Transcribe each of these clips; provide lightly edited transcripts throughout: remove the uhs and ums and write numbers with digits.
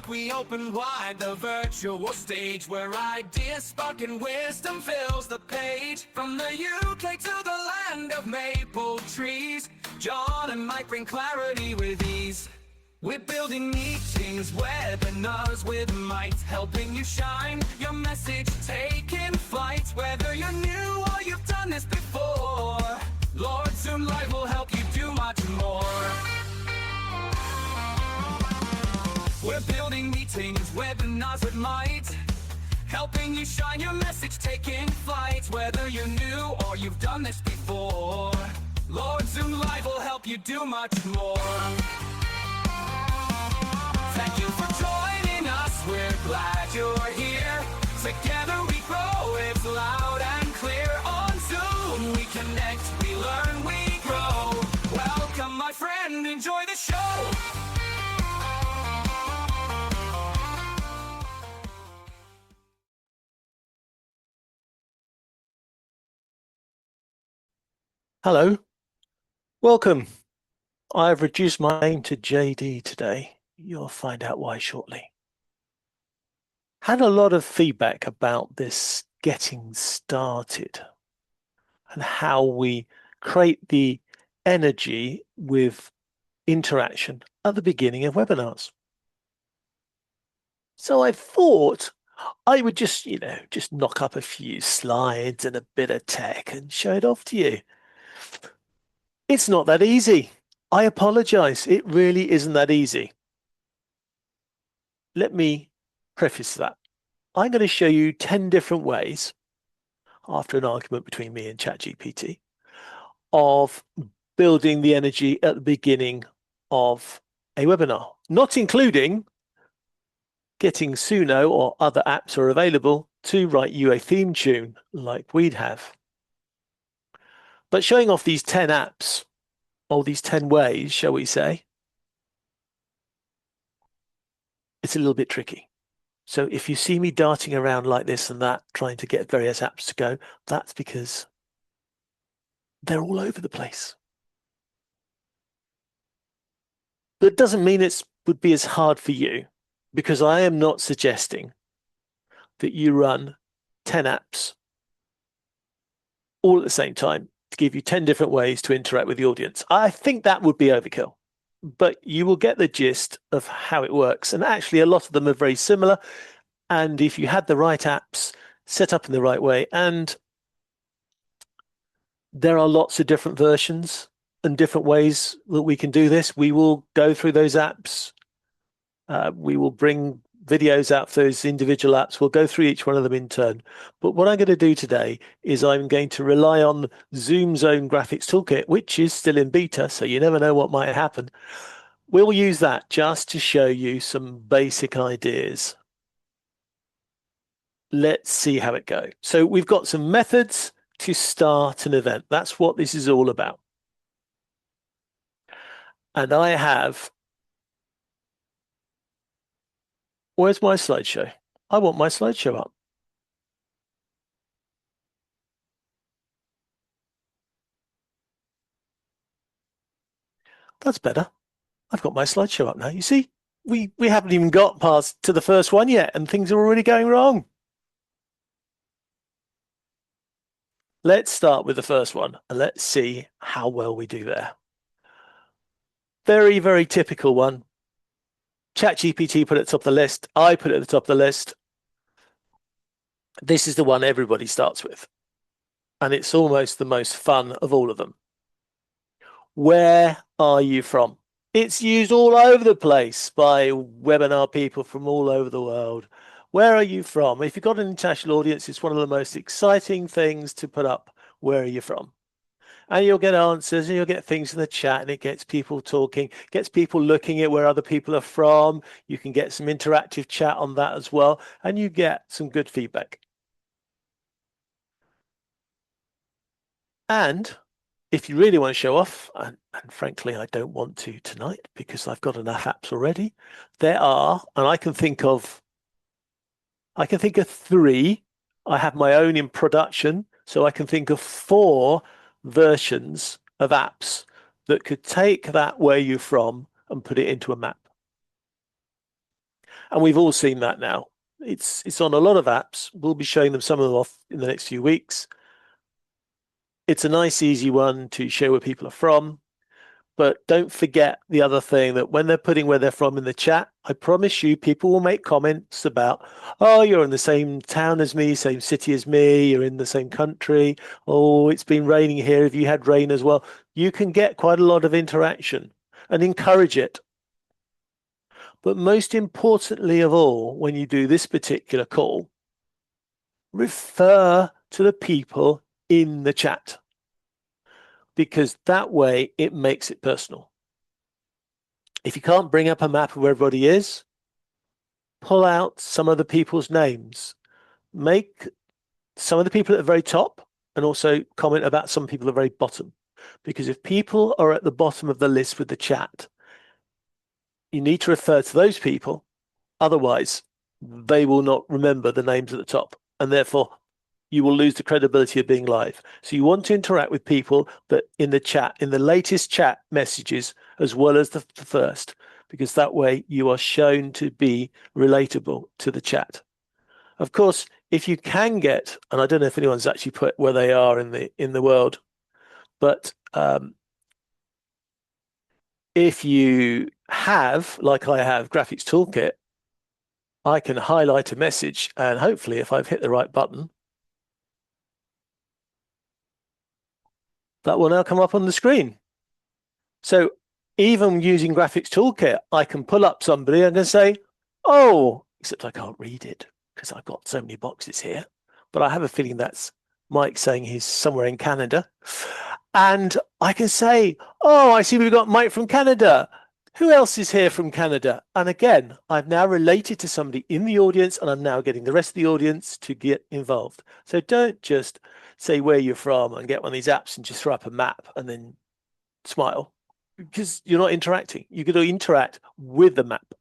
we open wide the virtual stage where ideas spark and wisdom fills the page. From the UK to the land of maple trees, John and Mike bring clarity with ease. We're building meetings, webinars with might, helping you shine, your message taking flight. Whether you're new or you've done this before, Lord Zoom Live will help you do much more. We're building meetings, webinars with might, helping you shine, your message taking flight. Whether you're new or you've done this before, Lord Zoom Live will help you do much more. Thank you for joining us, we're glad you're here. Together we grow, it's loud and clear. On Zoom we connect, we learn, we grow. Welcome my friend, enjoy the show. Hello, welcome. I've reduced my name to JD today. You'll find out why shortly. Had a lot of feedback about this getting started and how we create the energy with interaction at the beginning of webinars. So I thought I would just knock up a few slides and a bit of tech and show it off to you. It's not that easy. I apologize. It really isn't that easy. Let me preface that. I'm going to show you 10 different ways, after an argument between me and ChatGPT, of building the energy at the beginning of a webinar, not including getting Suno or other apps are available to write you a theme tune like we'd have. But showing off these 10 apps, or these 10 ways, shall we say, it's a little bit tricky. So if you see me darting around like this and that, trying to get various apps to go, that's because they're all over the place. That doesn't mean it would be as hard for you, because I am not suggesting that you run 10 apps all at the same time to give you 10 different ways to interact with the audience. I think that would be overkill, but you will get the gist of how it works. And actually, a lot of them are very similar. And if you had the right apps set up in the right way, and there are lots of different versions and different ways that we can do this, we will go through those apps. We will bring videos out for those individual apps. We'll go through each one of them in turn. But what I'm going to do today is I'm going to rely on Zoom's own graphics toolkit, which is still in beta, so you never know what might happen. We'll use that just to show you some basic ideas. Let's see how it goes. So we've got some methods to start an event. That's what this is all about. And I have... Where's my slideshow? I want my slideshow up. That's better. I've got my slideshow up now. You see, we haven't even got past to the first one yet, and things are already going wrong. Let's start with the first one, and let's see how well we do there. Very, very typical one. ChatGPT put it at the top of the list. I put it at the top of the list. This is the one everybody starts with. And it's almost the most fun of all of them. Where are you from? It's used all over the place by webinar people from all over the world. Where are you from? If you've got an international audience, it's one of the most exciting things to put up. Where are you from? And you'll get answers and you'll get things in the chat, and it gets people talking, gets people looking at where other people are from. You can get some interactive chat on that as well, and you get some good feedback. And if you really want to show off, and frankly, I don't want to tonight because I've got enough apps already, there are, and I can think of 3. I have my own in production, so I can think of 4 versions of apps that could take that where you're from and put it into a map. And we've all seen that now. It's on a lot of apps. We'll be showing them some of them off in the next few weeks. It's a nice, easy one to show where people are from. But don't forget the other thing, that when they're putting where they're from in the chat, I promise you, people will make comments about, oh, you're in the same town as me, same city as me, you're in the same country. Oh, it's been raining here. Have you had rain as well? You can get quite a lot of interaction and encourage it. But most importantly of all, when you do this particular call, refer to the people in the chat, because that way it makes it personal. If you can't bring up a map of where everybody is, pull out some of the people's names. Make some of the people at the very top and also comment about some people at the very bottom. Because if people are at the bottom of the list with the chat, you need to refer to those people. Otherwise, they will not remember the names at the top. And therefore, you will lose the credibility of being live. So you want to interact with people that in the chat, in the latest chat messages, as well as the first, because that way you are shown to be relatable to the chat. Of course, if you can get, and I don't know if anyone's actually put where they are in the world, but if you have, like I have, Graphics Toolkit, I can highlight a message, and hopefully if I've hit the right button, that will now come up on the screen. So even using Graphics Toolkit, I can pull up somebody and can say, oh, except I can't read it because I've got so many boxes here. But I have a feeling that's Mike saying he's somewhere in Canada. And I can say, oh, I see we've got Mike from Canada. Who else is here from Canada? And again, I've now related to somebody in the audience, and I'm now getting the rest of the audience to get involved. So don't just say where you're from and get one of these apps and just throw up a map and then smile, because you're not interacting. You're going to interact with the map.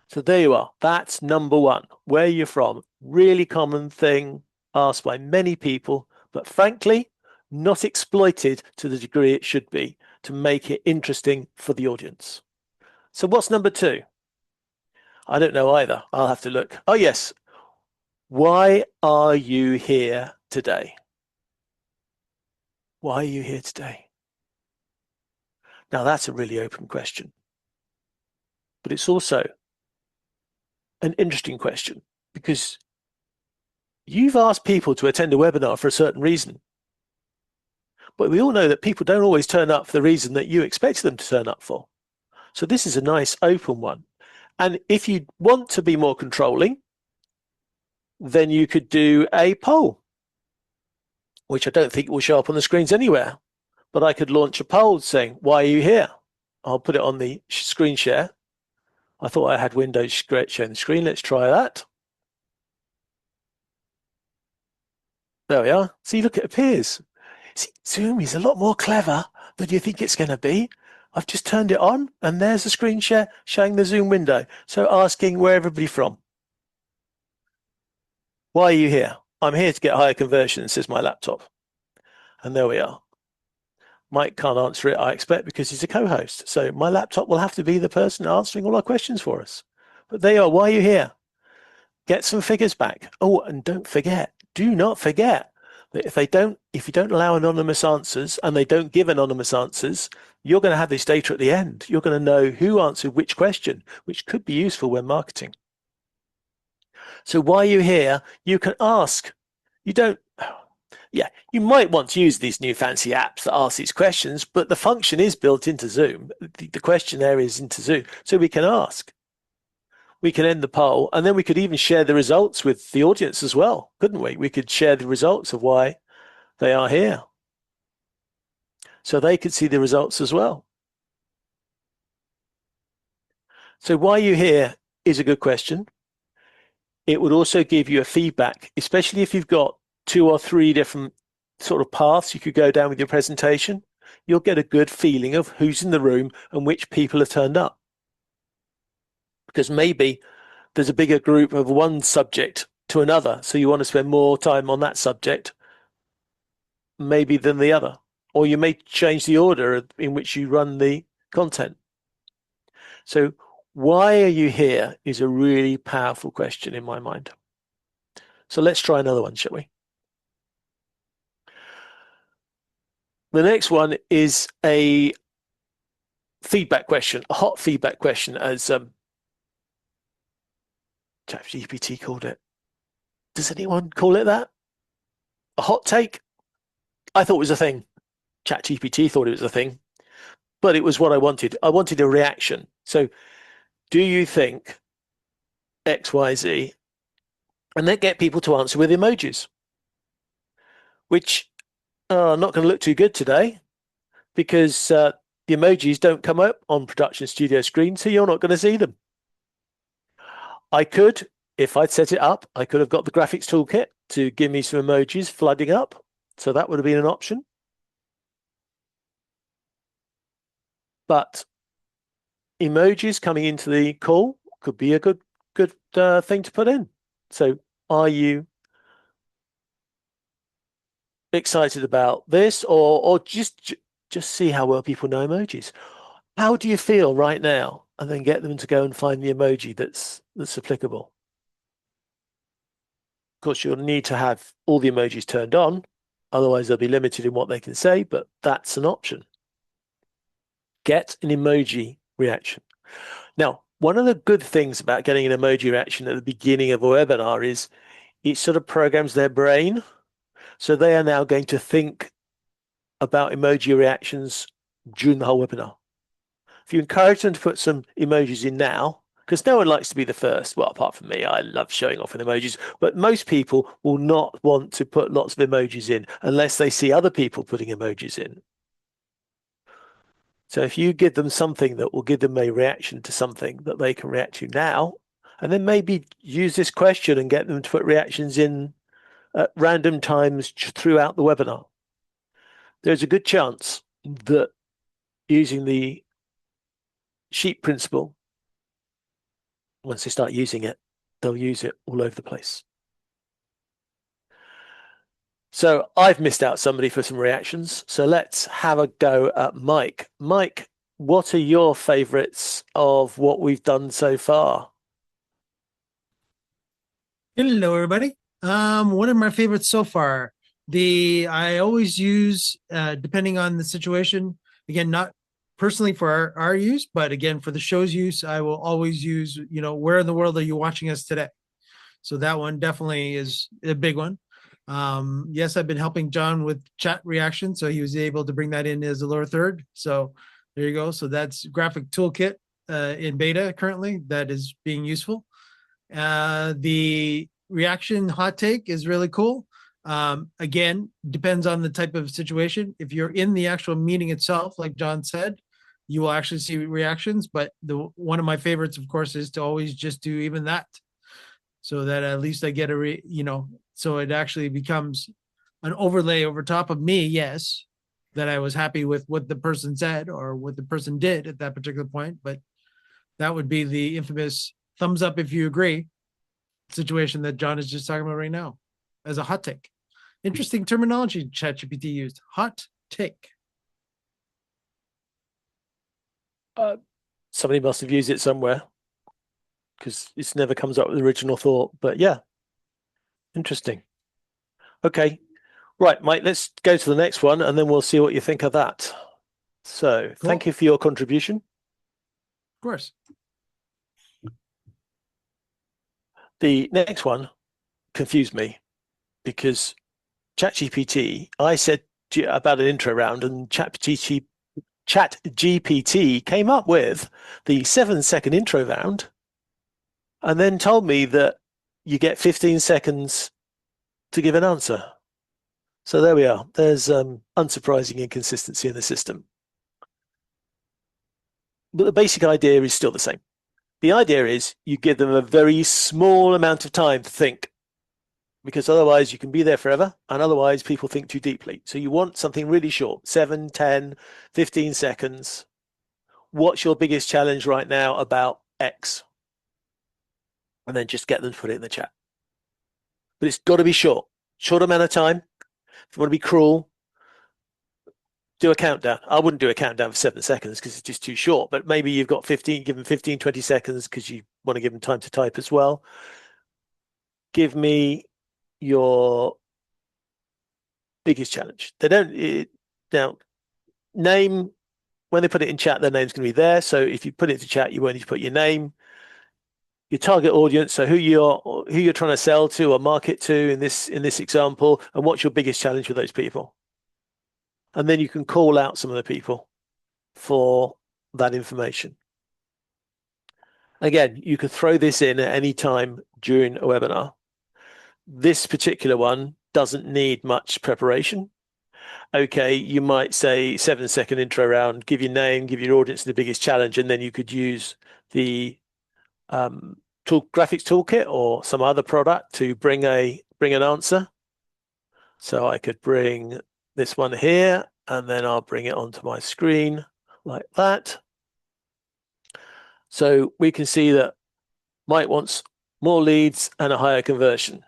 So there you are. That's number one. Where you're from. Really common thing asked by many people, but frankly, not exploited to the degree it should be to make it interesting for the audience. So what's number two? I don't know either. I'll have to look. Oh, yes. Why are you here today? Why are you here today? Now, that's a really open question, but it's also an interesting question, because you've asked people to attend a webinar for a certain reason. But we all know that people don't always turn up for the reason that you expected them to turn up for. So this is a nice open one. And if you want to be more controlling, then you could do a poll, which I don't think will show up on the screens anywhere. But I could launch a poll saying, why are you here? I'll put it on the screen share. I thought I had Windows showing the screen. Let's try that. There we are. See, look, it appears. See, Zoom is a lot more clever than you think it's going to be. I've just turned it on, and there's the screen share showing the Zoom window. So asking where everybody from. Why are you here? I'm here to get higher conversion, says my laptop. And there we are. Mike can't answer it, I expect, because he's a co-host. So my laptop will have to be the person answering all our questions for us. But there you are. Why are you here? Get some figures back. Oh, and don't forget, do not forget that if you don't allow anonymous answers and they don't give anonymous answers, you're going to have this data at the end. You're going to know who answered which question, which could be useful when marketing. So why are you here? You can ask. You might want to use these new fancy apps that ask these questions, but the function is built into Zoom. The question there is into Zoom. So we can ask. We can end the poll, and then we could even share the results with the audience as well, couldn't we? We could share the results of why they are here, so they could see the results as well. So why are you here is a good question. It would also give you a feedback, especially if you've got 2 or 3 different sort of paths you could go down with your presentation. You'll get a good feeling of who's in the room and which people have turned up. Because maybe there's a bigger group of one subject to another, so you want to spend more time on that subject maybe than the other. Or you may change the order in which you run the content. So Why are you here is a really powerful question in my mind. So let's try another one, shall we? The next one is a feedback question, a hot feedback question, as ChatGPT called it. Does anyone call it that? A hot take? I thought it was a thing. ChatGPT thought it was a thing, but it was what I wanted. I wanted a reaction. So, do you think X, Y, Z? And then get people to answer with emojis, which are not going to look too good today because the emojis don't come up on production studio screen, so you're not going to see them. I could, if I'd set it up, I could have got the graphics toolkit to give me some emojis flooding up. So that would have been an option. But emojis coming into the call could be a good thing to put in. So are you excited about this, or just see how well people know emojis? How do you feel right now? And then get them to go and find the emoji that's applicable. Of course, you'll need to have all the emojis turned on, otherwise they'll be limited in what they can say, but that's an option. Get an emoji reaction. Now, one of the good things about getting an emoji reaction at the beginning of a webinar is it sort of programs their brain. So they are now going to think about emoji reactions during the whole webinar. If you encourage them to put some emojis in now, because no one likes to be the first, well, apart from me, I love showing off with emojis, but most people will not want to put lots of emojis in unless they see other people putting emojis in. So if you give them something that will give them a reaction to something that they can react to now, and then maybe use this question and get them to put reactions in at random times throughout the webinar, there's a good chance that using the sheep principle, once they start using it, they'll use it all over the place. So I've missed out somebody for some reactions. So let's have a go at Mike. Mike, what are your favorites of what we've done so far? Hello, everybody. One of my favorites so far. I always use, depending on the situation, again, not personally for our use, but again, for the show's use, I will always use, where in the world are you watching us today? So that one definitely is a big one. Yes, I've been helping John with chat reaction, so he was able to bring that in as a lower third. So there you go. So that's graphic toolkit in beta currently that is being useful. The reaction hot take is really cool. Again, depends on the type of situation. If you're in the actual meeting itself, like John said, you will actually see reactions. But one of my favorites, of course, is to always just do even that, so that at least I get so it actually becomes an overlay over top of me. Yes, that I was happy with what the person said or what the person did at that particular point. But that would be the infamous thumbs up if you agree situation that John is just talking about right now as a hot take. Interesting terminology ChatGPT used. Hot take. Somebody must have used it somewhere because it never comes up with the original thought. But yeah, interesting. Okay, right, Mike, let's go to the next one and then we'll see what you think of that. So Cool. Thank you for your contribution. Of course. The next one confused me because ChatGPT, I said about an intro round and ChatGPT came up with the 7-second intro round and then told me that you get 15 seconds to give an answer. So there we are. There's unsurprising inconsistency in the system. But the basic idea is still the same. The idea is you give them a very small amount of time to think, because otherwise you can be there forever and otherwise people think too deeply. So you want something really short, 7, 10, 15 seconds. What's your biggest challenge right now about X? And then just get them to put it in the chat. But it's got to be short amount of time. If you want to be cruel, do a countdown. I wouldn't do a countdown for 7 seconds because it's just too short, but maybe you've got 15, give them 15, 20 seconds because you want to give them time to type as well. Give me your biggest challenge. They don't, now, name, when they put it in chat, their name's going to be there. So if you put it into chat, you won't need to put your name, your target audience, so who you're trying to sell to or market to in this example, and what's your biggest challenge with those people. And then you can call out some of the people for that information. Again, you can throw this in at any time during a webinar. This particular one doesn't need much preparation. Okay, you might say 7-second intro round, give your name, give your audience the biggest challenge, and then you could use the graphics toolkit or some other product to bring an answer. So I could bring this one here, and then I'll bring it onto my screen like that. So we can see that Mike wants more leads and a higher conversion.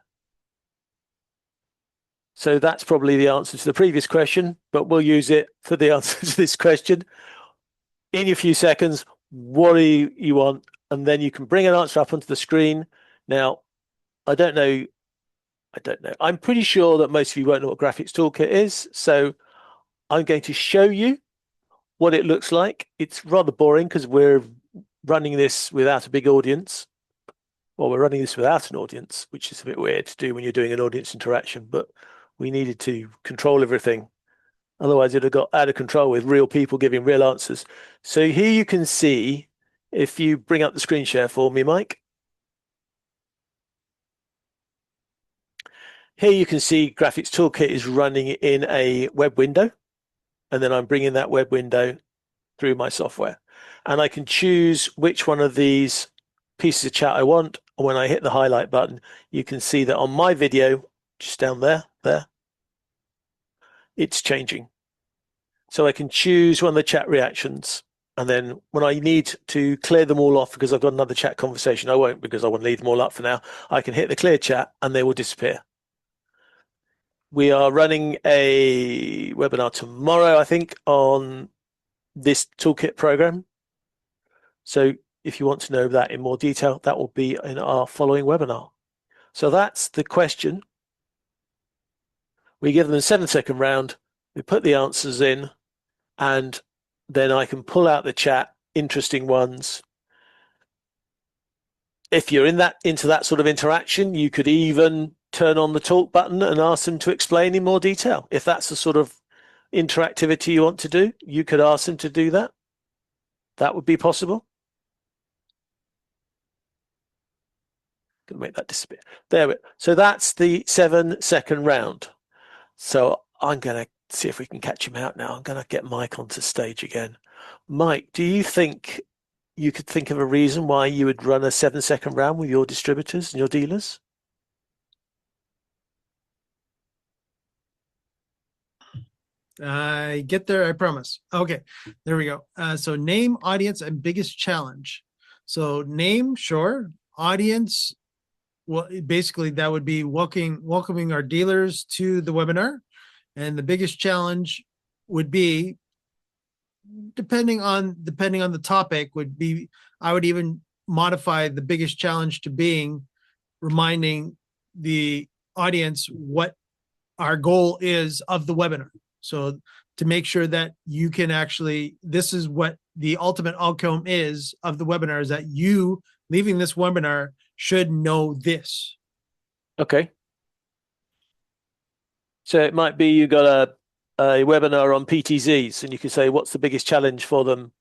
So that's probably the answer to the previous question, but we'll use it for the answer to this question. In your few seconds, what do you want? And then you can bring an answer up onto the screen. Now, I don't know. I'm pretty sure that most of you won't know what Graphics Toolkit is. So I'm going to show you what it looks like. It's rather boring because we're running this without a big audience. Well, we're running this without an audience, which is a bit weird to do when you're doing an audience interaction, but we needed to control everything. Otherwise, it'd have got out of control with real people giving real answers. So here you can see, if you bring up the screen share for me, Mike. Here you can see Graphics Toolkit is running in a web window, and then I'm bringing that web window through my software. And I can choose which one of these pieces of chat I want. And when I hit the highlight button, you can see that on my video, just down there, it's changing. So I can choose one of the chat reactions. And then when I need to clear them all off because I've got another chat conversation, I won't because I want to leave them all up for now. I can hit the clear chat and they will disappear. We are running a webinar tomorrow, I think, on this toolkit program. So if you want to know that in more detail, that will be in our following webinar. So that's the question. We give them a 7-second round, we put the answers in, and then I can pull out the chat, interesting ones. If you're into that sort of interaction, you could even turn on the talk button and ask them to explain in more detail. If that's the sort of interactivity you want to do, you could ask them to do that. That would be possible. Gonna make that disappear. There we go. So that's the 7-second round. So I'm going to see if we can catch him out now. I'm going to get Mike onto stage again. Mike, do you think you could think of a reason why you would run a 7-second round with your distributors and your dealers? I get there, I promise. Okay, there we go. So name, audience, and biggest challenge. So name, sure. Audience, well, basically that would be welcoming our dealers to the webinar. And the biggest challenge would be, depending on the topic, would be, I would even modify the biggest challenge to being reminding the audience what our goal is of the webinar. So to make sure that you can actually, this is what the ultimate outcome is of the webinar, is that you leaving this webinar should know this. Okay. So it might be you got a webinar on PTZs and you can say, what's the biggest challenge for them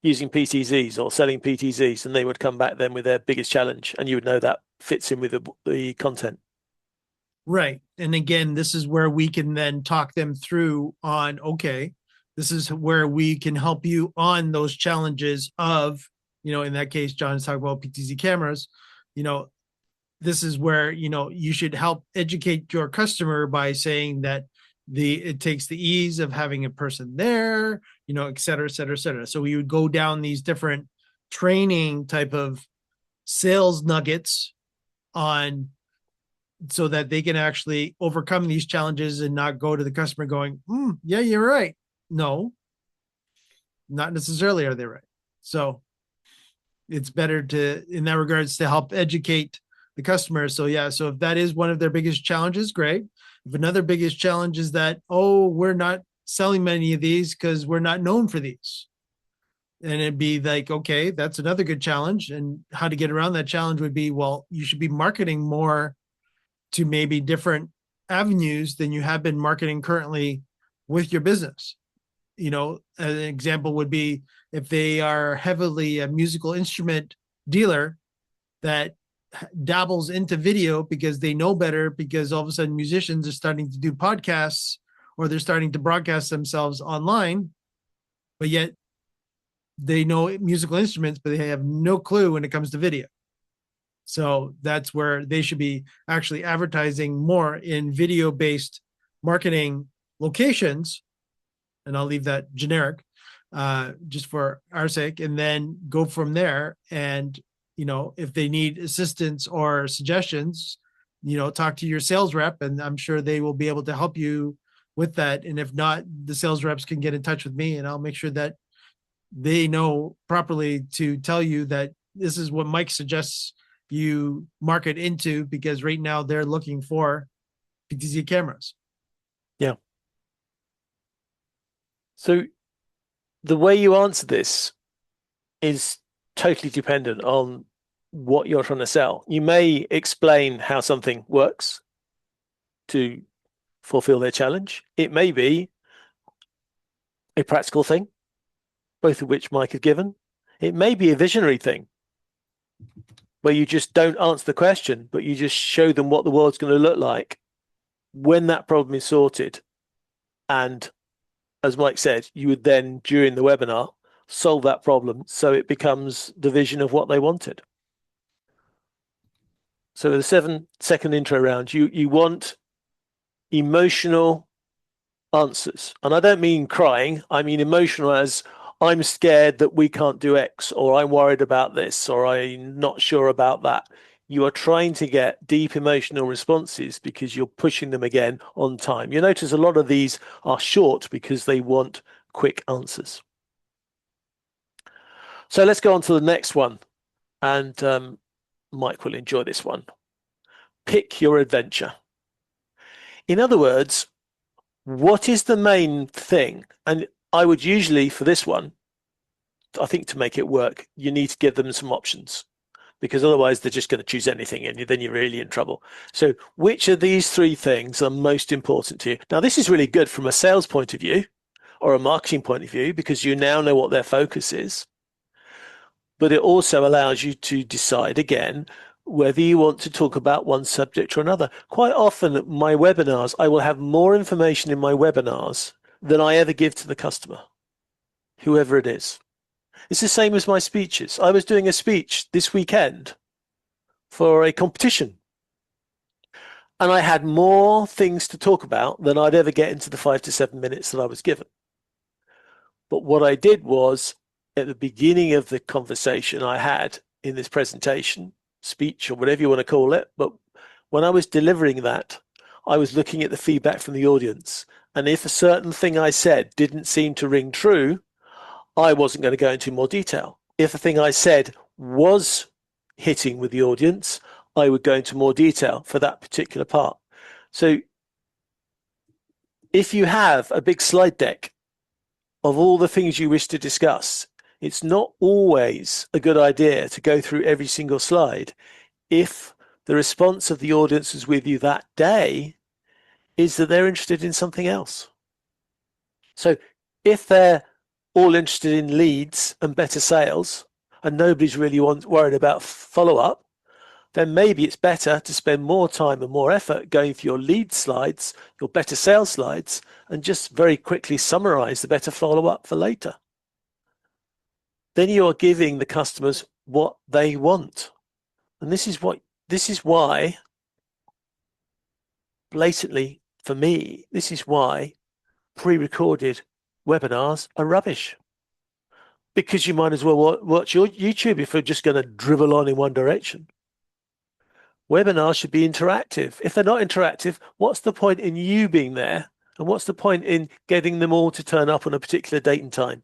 using PTZs or selling PTZs? And they would come back then with their biggest challenge and you would know that fits in with the content. Right. And again, this is where we can then talk them through on, okay, this is where we can help you on those challenges of, in that case, John is talking about PTZ cameras, this is where, you should help educate your customer by saying that it takes the ease of having a person there, et cetera, et cetera, et cetera. So we would go down these different training type of sales nuggets on, so that they can actually overcome these challenges and not go to the customer going, yeah, you're right. No, not necessarily are they right. So it's better to, in that regards, to help educate the customer. So yeah, so if that is one of their biggest challenges, great. If another biggest challenge is that, oh, we're not selling many of these because we're not known for these. And it'd be like, okay, that's another good challenge. And how to get around that challenge would be, well, you should be marketing more to maybe different avenues than you have been marketing currently with your business. You know, an example would be if they are heavily a musical instrument dealer that dabbles into video because they know better, because all of a sudden musicians are starting to do podcasts or they're starting to broadcast themselves online, but yet they know musical instruments, but they have no clue when it comes to video. So that's where they should be actually advertising more in video-based marketing locations. And I'll leave that generic, just for our sake, and then go from there. And, you know, if they need assistance or suggestions, you know, talk to your sales rep, and I'm sure they will be able to help you with that. And if not, the sales reps can get in touch with me, and I'll make sure that they know properly to tell you that this is what Mike suggests you market into, because right now they're looking for PTZ cameras. Yeah. So the way you answer this is totally dependent on what you're trying to sell. You may explain how something works to fulfill their challenge. It may be a practical thing, both of which Mike has given. It may be a visionary thing where you just don't answer the question, but you just show them what the world's going to look like when that problem is sorted. And as Mike said, you would then, during the webinar, solve that problem so it becomes the vision of what they wanted. So the 7-second intro round, you want emotional answers. And I don't mean crying, I mean emotional as I'm scared that we can't do X, or I'm worried about this, or I'm not sure about that. You are trying to get deep emotional responses because you're pushing them again on time. You notice a lot of these are short because they want quick answers. So let's go on to the next one. And Mike will enjoy this one. Pick your adventure. In other words, what is the main thing? And I would usually, for this one, I think to make it work, you need to give them some options, because otherwise they're just going to choose anything and then you're really in trouble. So which of these 3 things are most important to you? Now, this is really good from a sales point of view or a marketing point of view, because you now know what their focus is. But it also allows you to decide again whether you want to talk about one subject or another. Quite often at my webinars, I will have more information in my webinars than I ever give to the customer, whoever it is. It's the same as my speeches. I was doing a speech this weekend for a competition, and I had more things to talk about than I'd ever get into the 5 to 7 minutes that I was given. But what I did was, at the beginning of the conversation I had in this presentation, speech, or whatever you want to call it, but when I was delivering that, I was looking at the feedback from the audience. And if a certain thing I said didn't seem to ring true, I wasn't going to go into more detail. If the thing I said was hitting with the audience, I would go into more detail for that particular part. So if you have a big slide deck of all the things you wish to discuss, it's not always a good idea to go through every single slide if the response of the audience is with you that day is that they're interested in something else. So if they're all interested in leads and better sales and nobody's really worried about follow-up, then maybe it's better to spend more time and more effort going for your lead slides, your better sales slides, and just very quickly summarize the better follow-up for later. Then you are giving the customers what they want. And this is why, blatantly for me, this is why pre-recorded webinars are rubbish. Because you might as well watch your YouTube if you're just going to dribble on in one direction. Webinars should be interactive. If they're not interactive, what's the point in you being there And what's the point in getting them all to turn up on a particular date and time?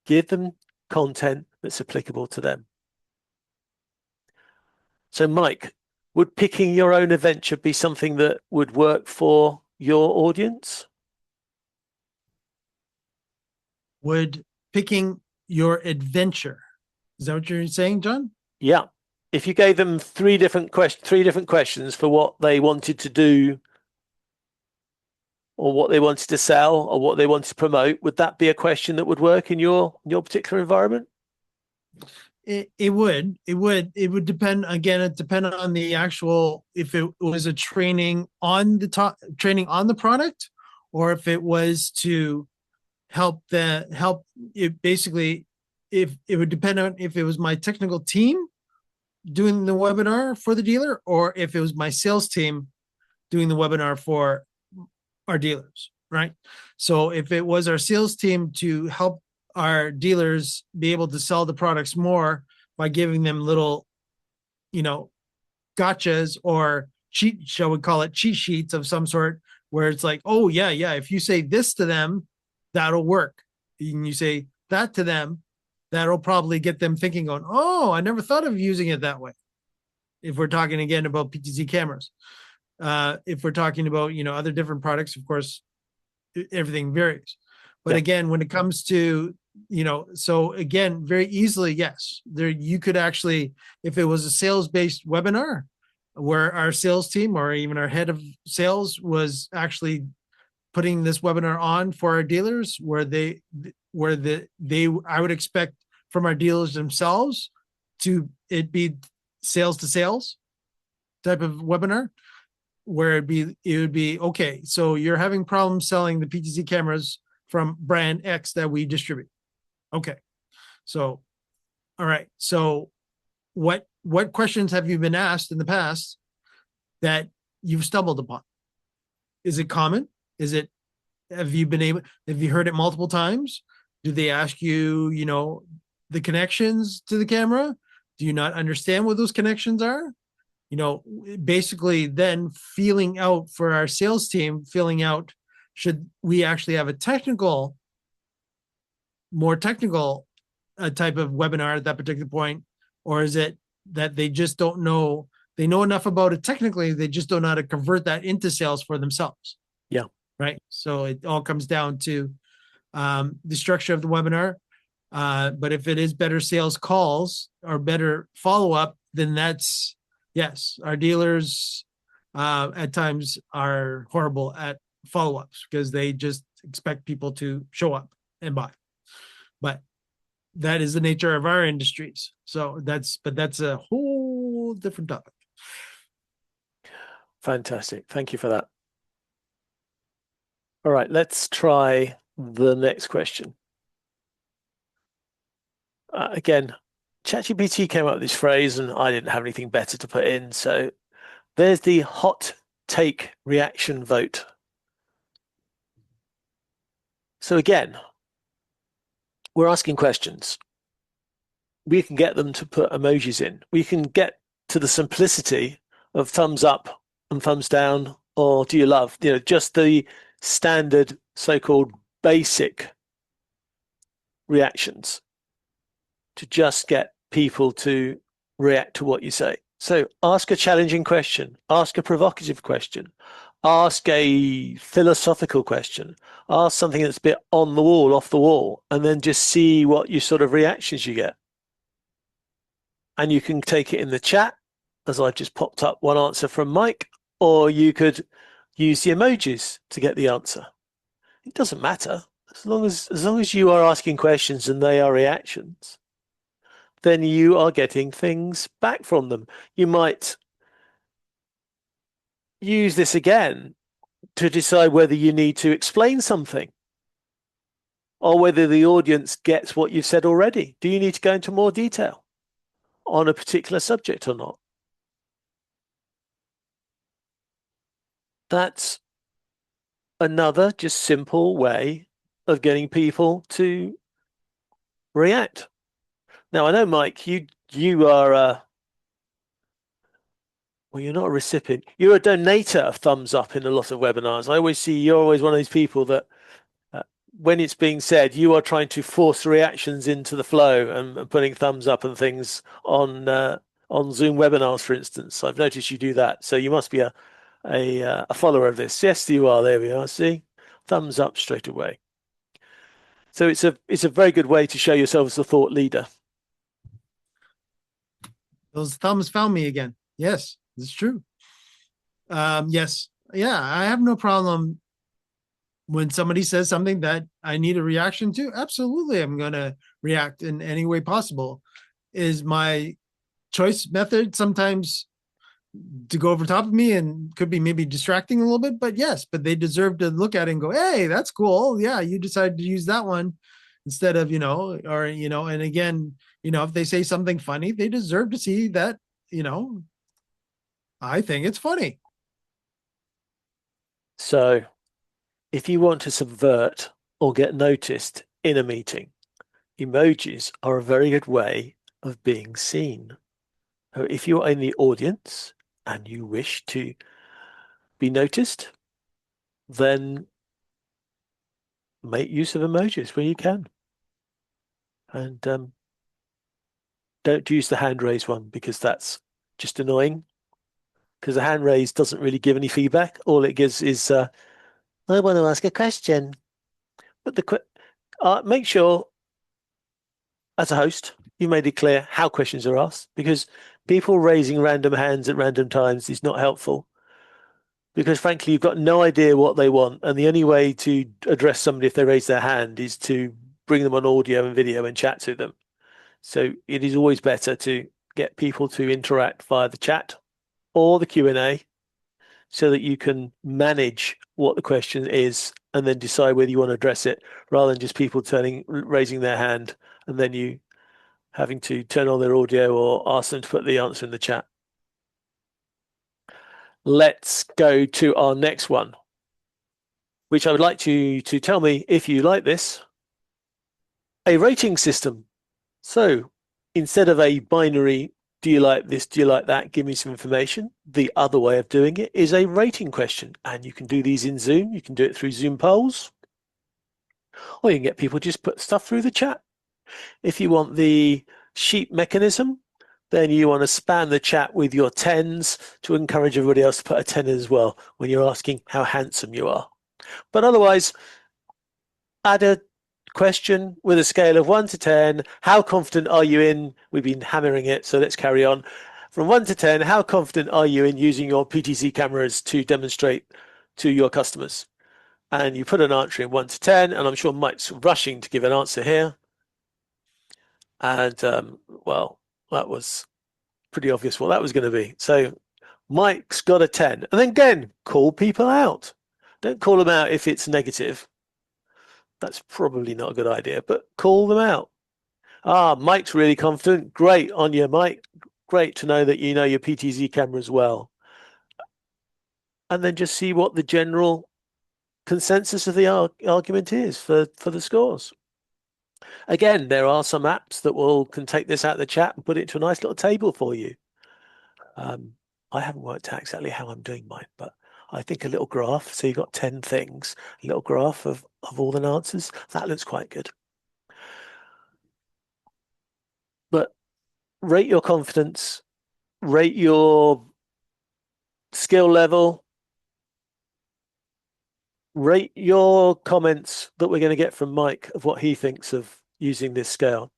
Give them content that's applicable to them. So, Mike, would picking your own adventure be something that would work for your audience? Would picking your adventure, is that what you're saying, John? Yeah. If you gave them three different questions for what they wanted to do, or what they wanted to sell, or what they wanted to promote, would that be a question that would work in your particular environment? It would depend, again, it depended on the actual, if it was a training on the product, or if it was to help it basically, if it would depend on if it was my technical team doing the webinar for the dealer, or if it was my sales team doing the webinar for our dealers, right? So if it was our sales team to help our dealers be able to sell the products more by giving them little, gotchas or shall we call it cheat sheets of some sort, where it's like, oh yeah, if you say this to them, that'll work. And you say that to them, that'll probably get them thinking, going, oh, I never thought of using it that way. If we're talking again about PTZ cameras, if we're talking about, other different products, of course, everything varies. But again, when it comes to, so again, very easily, yes, there, you could actually, if it was a sales-based webinar where our sales team or even our head of sales was actually putting this webinar on for our dealers, I would expect from our dealers themselves to it be sales to sales type of webinar, where it would be, okay, so you're having problems selling the PTZ cameras from brand X that we distribute. Okay. So, all right. So what questions have you been asked in the past that you've stumbled upon? Is it common? Have you heard it multiple times? Do they ask you, the connections to the camera? Do you not understand what those connections are? Basically then feeling out for our sales team, should we actually have a more technical type of webinar at that particular point? Or is it that they just don't know, they know enough about it technically, they just don't know how to convert that into sales for themselves? Yeah. Right. So it all comes down to the structure of the webinar. But if it is better sales calls or better follow-up, then that's, yes, our dealers at times are horrible at follow-ups because they just expect people to show up and buy. But that is the nature of our industries. So that's a whole different topic. Fantastic. Thank you for that. All right, let's try the next question. Again, ChatGPT came up with this phrase and I didn't have anything better to put in. So there's the hot take reaction vote. So again, we're asking questions. We can get them to put emojis in. We can get to the simplicity of thumbs up and thumbs down, or do you love, just the standard so-called basic reactions to just get people to react to what you say. So ask a challenging question, ask a provocative question, ask a philosophical question, ask something that's a bit on the wall, off the wall, and then just see what you sort of reactions you get. And you can take it in the chat, as I've just popped up one answer from Mike, or you could use the emojis to get the answer. It doesn't matter. As long as you are asking questions and they are reactions, then you are getting things back from them. You might use this again to decide whether you need to explain something or whether the audience gets what you've said already. Do you need to go into more detail on a particular subject or not? That's another just simple way of getting people to react. Now, I know, Mike, you are Well, you're not a recipient. You're a donator of thumbs up in a lot of webinars. I always see you're always one of these people that when it's being said, you are trying to force reactions into the flow and putting thumbs up and things on Zoom webinars, for instance. I've noticed you do that. So you must be a follower of this. Yes, you are. There we are. See, thumbs up straight away. So it's a very good way to show yourself as a thought leader. Those thumbs found me again. Yes, it's true. Yes. Yeah, I have no problem when somebody says something that I need a reaction to. Absolutely, I'm going to react in any way possible. Is my choice method sometimes to go over top of me and could be maybe distracting a little bit, but yes, but they deserve to look at it and go, hey, that's cool. Yeah, you decided to use that one instead of, or, and again, if they say something funny, they deserve to see that, I think it's funny. So if you want to subvert or get noticed in a meeting, emojis are a very good way of being seen. So if you're in the audience and you wish to be noticed, then make use of emojis where you can. And don't use the hand raise one because that's just annoying. Because the hand raise doesn't really give any feedback. All it gives is, I want to ask a question. But make sure, as a host, you made it clear how questions are asked, because people raising random hands at random times is not helpful. Because frankly, you've got no idea what they want. And the only way to address somebody if they raise their hand is to bring them on audio and video and chat to them. So it is always better to get people to interact via the chat or the Q&A so that you can manage what the question is and then decide whether you want to address it, rather than just people raising their hand and then you having to turn on their audio or ask them to put the answer in the chat. Let's go to our next one, which I would like you to tell me if you like this. A rating system. So instead of a binary, do you like this, do you like that, give me some information, the other way of doing it is a rating question. And you can do these in Zoom. You can do it through Zoom polls, or you can get people just put stuff through the chat. If you want the sheep mechanism, then you want to span the chat with your 10s to encourage everybody else to put a 10 in as well when you're asking how handsome you are. But otherwise, add a question with a scale of 1 to 10. How confident are you in, we've been hammering it, so let's carry on. From 1 to 10, how confident are you in using your PTZ cameras to demonstrate to your customers? And you put an answer in 1 to 10, and I'm sure Mike's rushing to give an answer here. And well, that was pretty obvious what that was going to be. So Mike's got a 10. And then again, call people out. Don't call them out if it's negative. That's probably not a good idea, but call them out. Ah, Mike's really confident. Great on you, Mike. Great to know that you know your PTZ camera as well. And then just see what the general consensus of the argument is for the scores. Again, there are some apps that can take this out of the chat and put it to a nice little table for you. I haven't worked out exactly how I'm doing mine, but I think a little graph. So you've got 10 things, a little graph of all the answers. That looks quite good. But rate your confidence, rate your skill level, rate your comments that we're going to get from Mike of what he thinks of using this scale.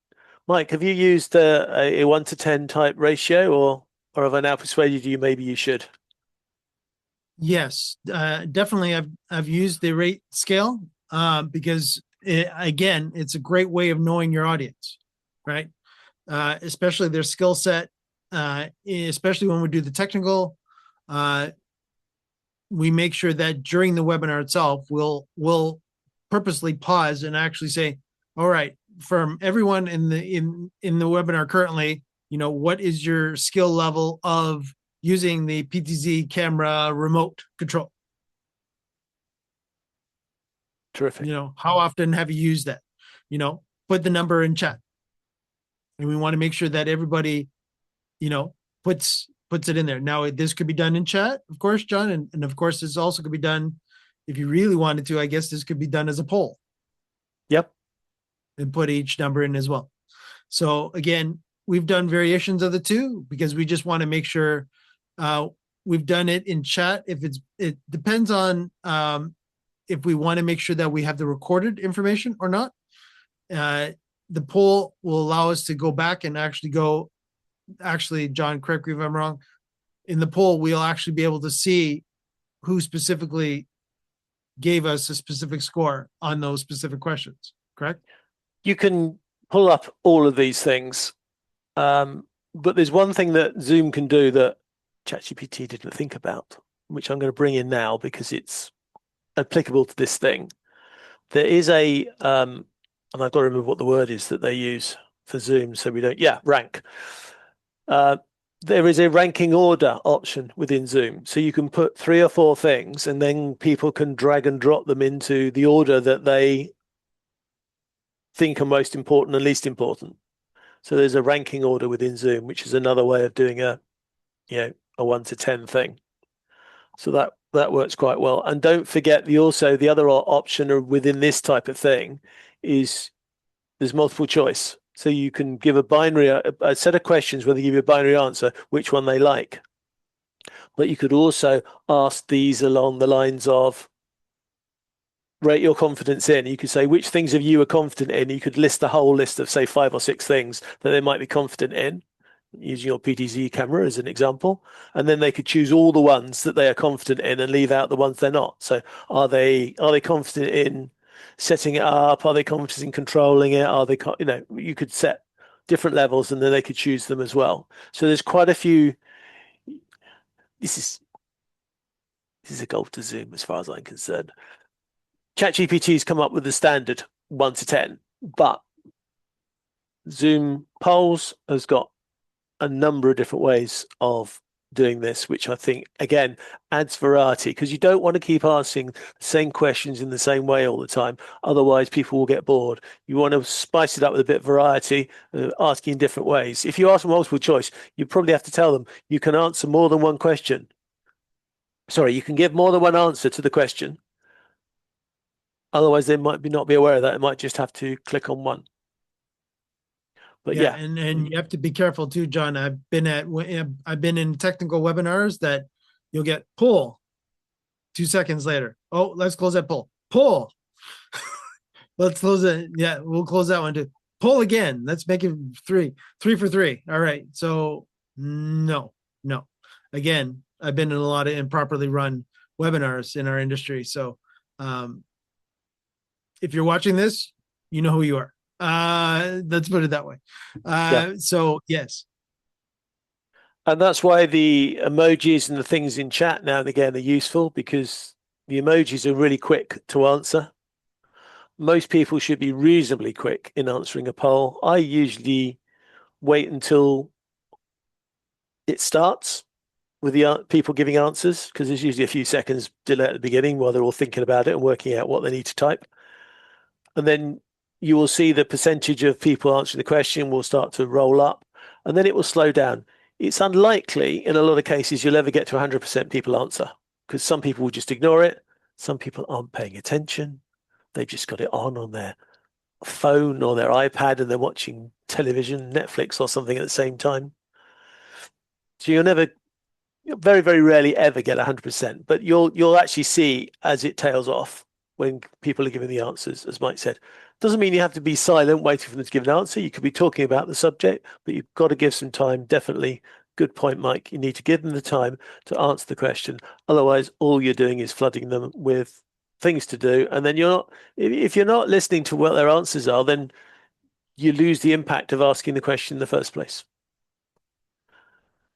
Mike, have you used a 1 to 10 type ratio, or have I now persuaded you maybe you should? Yes, definitely. I've used the rate scale because again, it's a great way of knowing your audience, right? Especially their skill set, especially when we do the technical. We make sure that during the webinar itself, we'll purposely pause and actually say, all right, from everyone in the webinar currently, what is your skill level of using the PTZ camera remote control? Terrific. How often have you used that? Put the number in chat. And we want to make sure that everybody, puts puts it in there. Now, this could be done in chat, of course, John, and of course, this also could be done if you really wanted to. I guess this could be done as a poll Yep. and put each number in as well. So again, we've done variations of the two because we just want to make sure we've done it in chat. It depends on if we want to make sure that we have the recorded information or not. The poll will allow us to go back and actually, John, correct me if I'm wrong. In the poll, we'll actually be able to see who specifically gave us a specific score on those specific questions, correct? You can pull up all of these things. But there's one thing that Zoom can do that ChatGPT didn't think about, which I'm going to bring in now because it's applicable to this thing. There is a, and I've got to remember what the word is that they use for Zoom, so we don't, rank. There is a ranking order option within Zoom. So you can put 3 or 4 things and then people can drag and drop them into the order that they think are most important and least important. So there's a ranking order within Zoom, which is another way of doing a 1 to 10 thing. So that works quite well. And don't forget the other option within this type of thing is there's multiple choice. So you can give a set of questions where they give you a binary answer, which one they like. But you could also ask these along the lines of rate your confidence in. You could say which things of you are confident in. You could list the whole list of say 5 or 6 things that they might be confident in, using your PTZ camera as an example, and then they could choose all the ones that they are confident in and leave out the ones they're not. So are they confident in setting it up? Are they confident in controlling it? Are they, you could set different levels and then they could choose them as well. So there's quite a few. This is a gold to Zoom as far as I'm concerned. ChatGPT's come up with the standard 1 to 10, but Zoom Polls has got a number of different ways of doing this, which I think, again, adds variety because you don't want to keep asking the same questions in the same way all the time. Otherwise, people will get bored. You want to spice it up with a bit of variety, asking in different ways. If you ask multiple choice, you probably have to tell them you can answer more than one question. Sorry, you can give more than one answer to the question. Otherwise, they might not be aware of that. It might just have to click on one. But yeah. And you have to be careful too, John. I've been in technical webinars that you'll get poll 2 seconds later. Oh, let's close that poll. Poll. Let's close it. Yeah, we'll close that one too. Poll again. Let's make it 3 for 3. All right. So no. Again, I've been in a lot of improperly run webinars in our industry. So if you're watching this, you know who you are. Let's put it that way. So yes. And that's why the emojis and the things in chat now and again are useful because the emojis are really quick to answer. Most people should be reasonably quick in answering a poll. I usually wait until it starts with the people giving answers because there's usually a few seconds delay at the beginning while they're all thinking about it and working out what they need to type. And then you will see the percentage of people answering the question will start to roll up and then it will slow down. It's unlikely in a lot of cases you'll ever get to 100% people answer because some people will just ignore it. Some people aren't paying attention. They've just got it on their phone or their iPad and they're watching television, Netflix or something at the same time. So you'll very, very rarely ever get 100%, but you'll actually see as it tails off when people are giving the answers, as Mike said. Doesn't mean you have to be silent waiting for them to give an answer. You could be talking about the subject, but you've got to give some time. Definitely. Good point, Mike. You need to give them the time to answer the question. Otherwise, all you're doing is flooding them with things to do. And then if you're not listening to what their answers are, then you lose the impact of asking the question in the first place.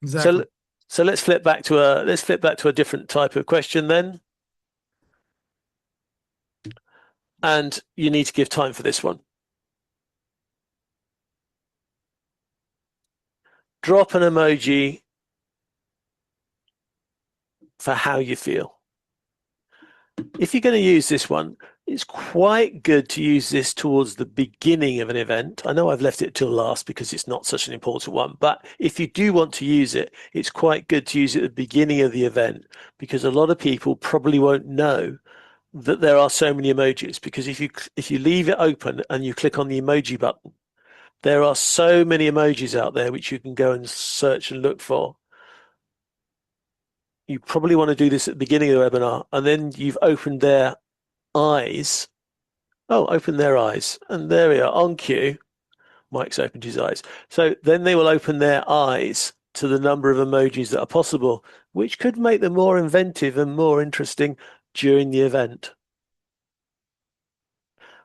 Exactly. So let's flip back to a different type of question then. And you need to give time for this one. Drop an emoji for how you feel. If you're going to use this one, It's quite good to use this towards the beginning of an event. I know I've left it till last because it's not such an important one, but if you do want to use it, it's quite good to use it at the beginning of the event because a lot of people probably won't know that there are so many emojis, because if you leave it open and you click on the emoji button, there are so many emojis out there which you can go and search and look for. You probably want to do this at the beginning of the webinar, and then you've opened their eyes. Oh, open their eyes. And there we are on cue. Mike's opened his eyes. So then they will open their eyes to the number of emojis that are possible, which could make them more inventive and more interesting during the event.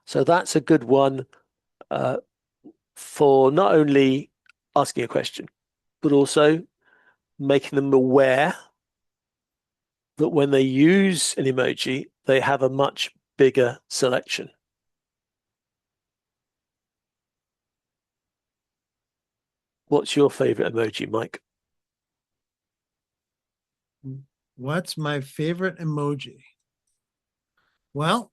So that's a good one for not only asking a question, but also making them aware that when they use an emoji, they have a much bigger selection. What's your favorite emoji, Mike? What's my favorite emoji? Well,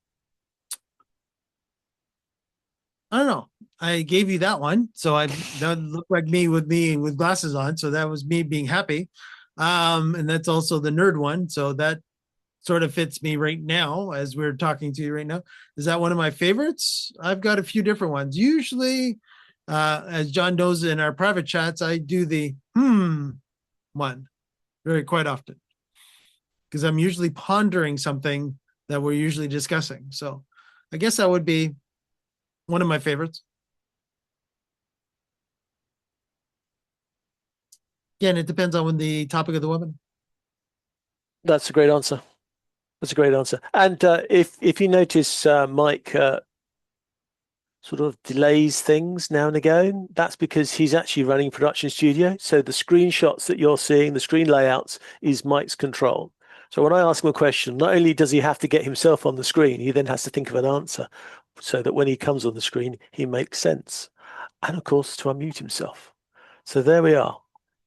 I don't know. I gave you that one, so that looked like me with glasses on. So that was me being happy. And that's also the nerd one. So that sort of fits me right now as we're talking to you right now. Is that one of my favorites? I've got a few different ones. Usually, as John knows in our private chats, I do the one very quite often because I'm usually pondering something that we're usually discussing. So I guess that would be one of my favorites. Again, it depends on the topic of the webinar. That's a great answer. That's a great answer. And if you notice, Mike sort of delays things now and again, that's because he's actually running production studio. So the screenshots that you're seeing, the screen layouts, is Mike's control. So when I ask him a question, not only does he have to get himself on the screen, he then has to think of an answer so that when he comes on the screen, he makes sense. And of course, to unmute himself. So there we are.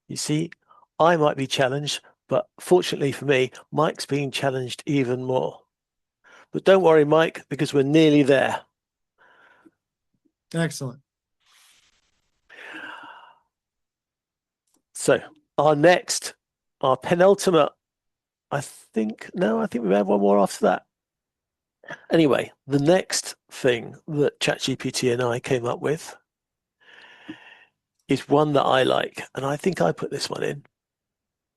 You see, I might be challenged, but fortunately for me, Mike's being challenged even more. But don't worry, Mike, because we're nearly there. Excellent. So our penultimate, I think we have one more after that. Anyway, the next thing that ChatGPT and I came up with is one that I like, and I think I put this one in.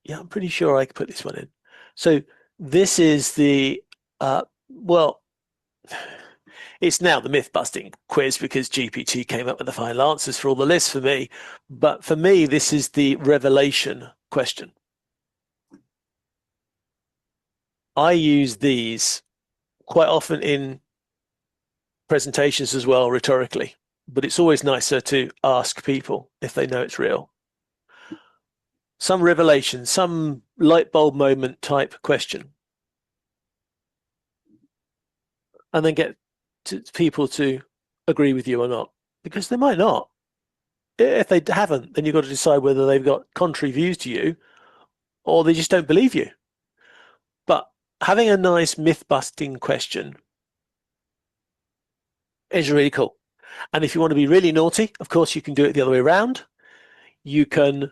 Yeah, I'm pretty sure I put this one in. So this is the, well, it's now the myth-busting quiz because GPT came up with the final answers for all the lists for me. But for me, this is the revelation question. I use these quite often in presentations as well, rhetorically, but it's always nicer to ask people if they know it's real. Some revelation, some light bulb moment type question. And then get people to agree with you or not, because they might not. If they haven't, then you've got to decide whether they've got contrary views to you or they just don't believe you. But having a nice myth-busting question is really cool. And if you want to be really naughty, of course, you can do it the other way around. You can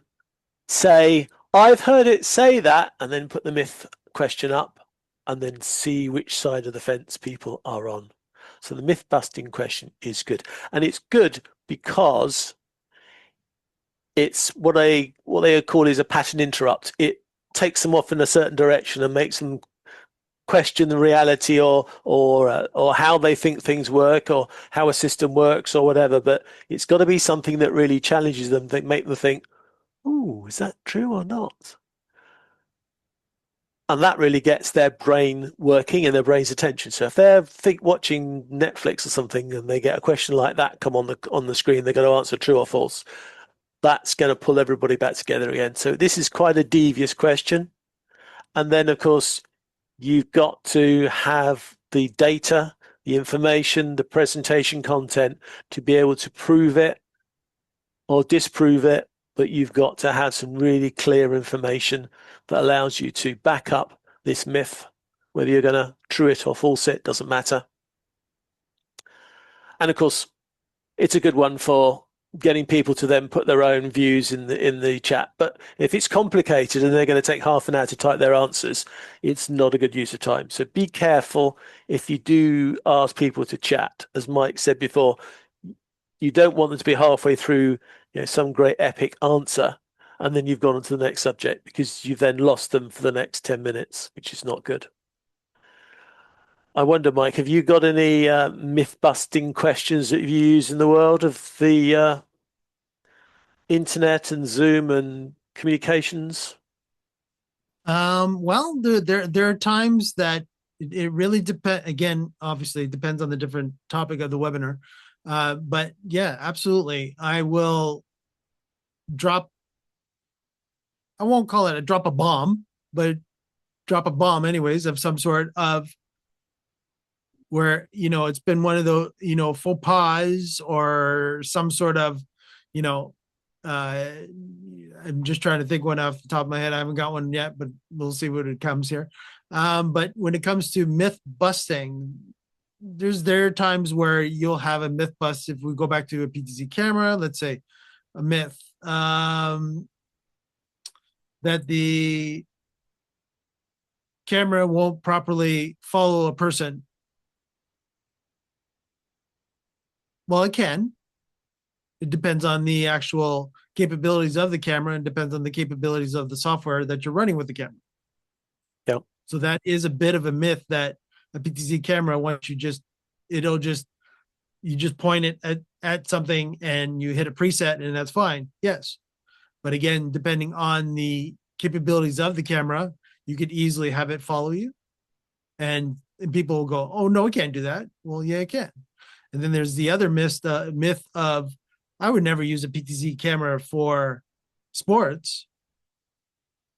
say, I've heard it say that, and then put the myth question up and then see which side of the fence people are on. So the myth-busting question is good. And it's good because it's what they call is a pattern interrupt. It takes them off in a certain direction and makes them question the reality or how they think things work or how a system works or whatever. But it's got to be something that really challenges them, that make them think, "Ooh, is that true or not?" And that really gets their brain working and their brain's attention. So if they're watching Netflix or something and they get a question like that come on the screen, they're going to answer true or false. That's going to pull everybody back together again. So this is quite a devious question. And then, of course, you've got to have the data, the information, the presentation content to be able to prove it or disprove it. But you've got to have some really clear information that allows you to back up this myth. Whether you're going to true it or false it, doesn't matter. And of course, it's a good one for getting people to then put their own views in the chat. But if it's complicated and they're going to take half an hour to type their answers, it's not a good use of time. So be careful if you do ask people to chat. As Mike said before, you don't want them to be halfway through, some great epic answer, and then you've gone on to the next subject, because you've then lost them for the next 10 minutes, which is not good. I wonder, Mike, have you got any myth-busting questions that you use in the world of the internet and Zoom and communications? Well, there are times that it really depends. Again, obviously, it depends on the different topic of the webinar. But yeah, absolutely. I will drop, I won't call it drop a bomb, but drop a bomb anyways of some sort of where, it's been one of the, faux pas or some sort of, I'm just trying to think one off the top of my head. I haven't got one yet, but we'll see what it comes here. But when it comes to myth busting, there are times where you'll have a myth bust. If we go back to a PTZ camera, let's say a myth that the camera won't properly follow a person. Well, it can. It depends on the actual capabilities of the camera and depends on the capabilities of the software that you're running with the camera. Yep. So that is a bit of a myth that a PTZ camera, once you just point it at something and you hit a preset and that's fine. Yes. But again, depending on the capabilities of the camera, you could easily have it follow you. And people will go, oh, no, it can't do that. Well, yeah, it can. And then there's the other myth of, I would never use a PTZ camera for sports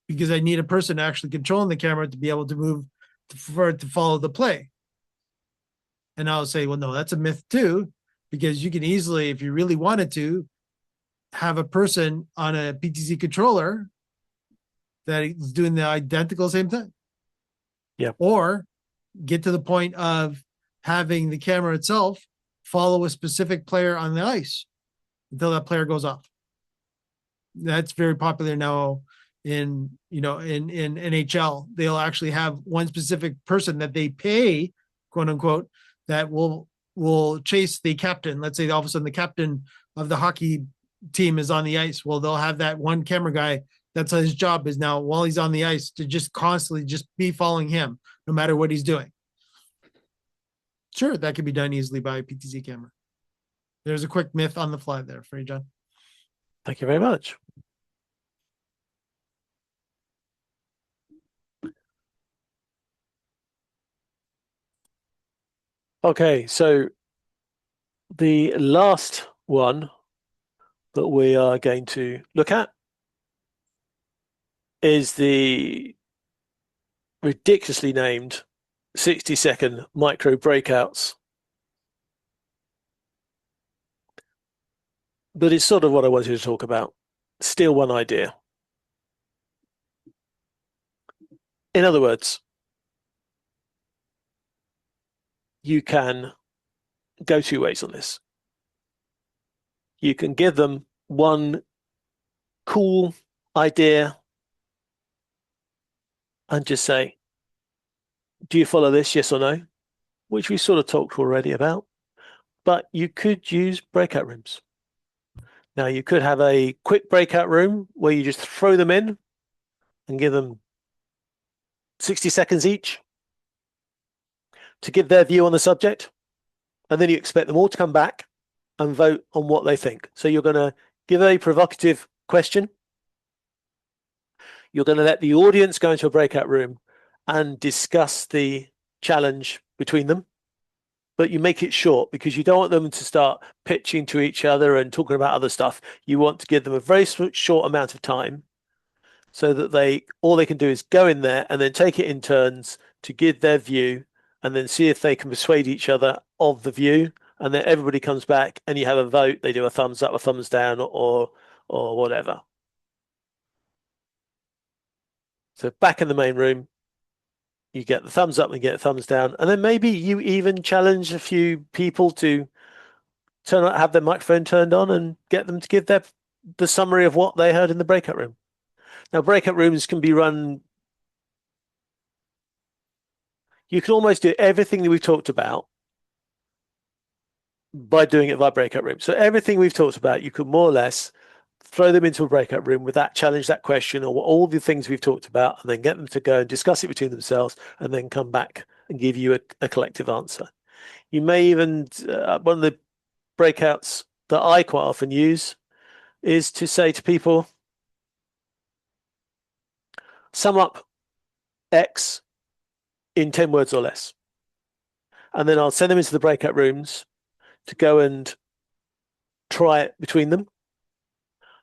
because I need a person actually controlling the camera to be able to move for it to follow the play. And I'll say, well, no, that's a myth too, because you can easily, if you really wanted to, have a person on a PTZ controller that is doing the identical same thing. Yeah. Or get to the point of having the camera itself follow a specific player on the ice until that player goes off. That's very popular now in NHL. They'll actually have one specific person that they pay, quote unquote, that will chase the captain. Let's say all of a sudden the captain of the hockey team is on the ice. Well, they'll have that one camera guy. That's his job is now while he's on the ice to just constantly just be following him no matter what he's doing. Sure, that can be done easily by a PTZ camera. There's a quick myth on the fly there for you, John. Thank you very much. Okay, so the last one that we are going to look at is the ridiculously named 60-second micro breakouts. But it's sort of what I wanted to talk about. Still one idea. In other words, you can go two ways on this. You can give them one cool idea and just say, do you follow this, yes or no? Which we sort of talked already about. But you could use breakout rooms. Now, you could have a quick breakout room where you just throw them in and give them 60 seconds each to give their view on the subject. And then you expect them all to come back and vote on what they think. So you're going to give a provocative question. You're going to let the audience go into a breakout room and discuss the challenge between them. But you make it short because you don't want them to start pitching to each other and talking about other stuff. You want to give them a very short amount of time so that all they can do is go in there and then take it in turns to give their view and then see if they can persuade each other of the view. And then everybody comes back and you have a vote. They do a thumbs up, a thumbs down, or whatever. So back in the main room, you get the thumbs up and get a thumbs down. And then maybe you even challenge a few people to have their microphone turned on and get them to give the summary of what they heard in the breakout room. Now, breakout rooms can be run. You can almost do everything that we've talked about by doing it by breakout room. So everything we've talked about, you could more or less throw them into a breakout room with that challenge, that question, or all the things we've talked about, and then get them to go and discuss it between themselves, and then come back and give you a collective answer. You may even, one of the breakouts that I quite often use is to say to people, sum up X in 10 words or less. And then I'll send them into the breakout rooms to go and try it between them.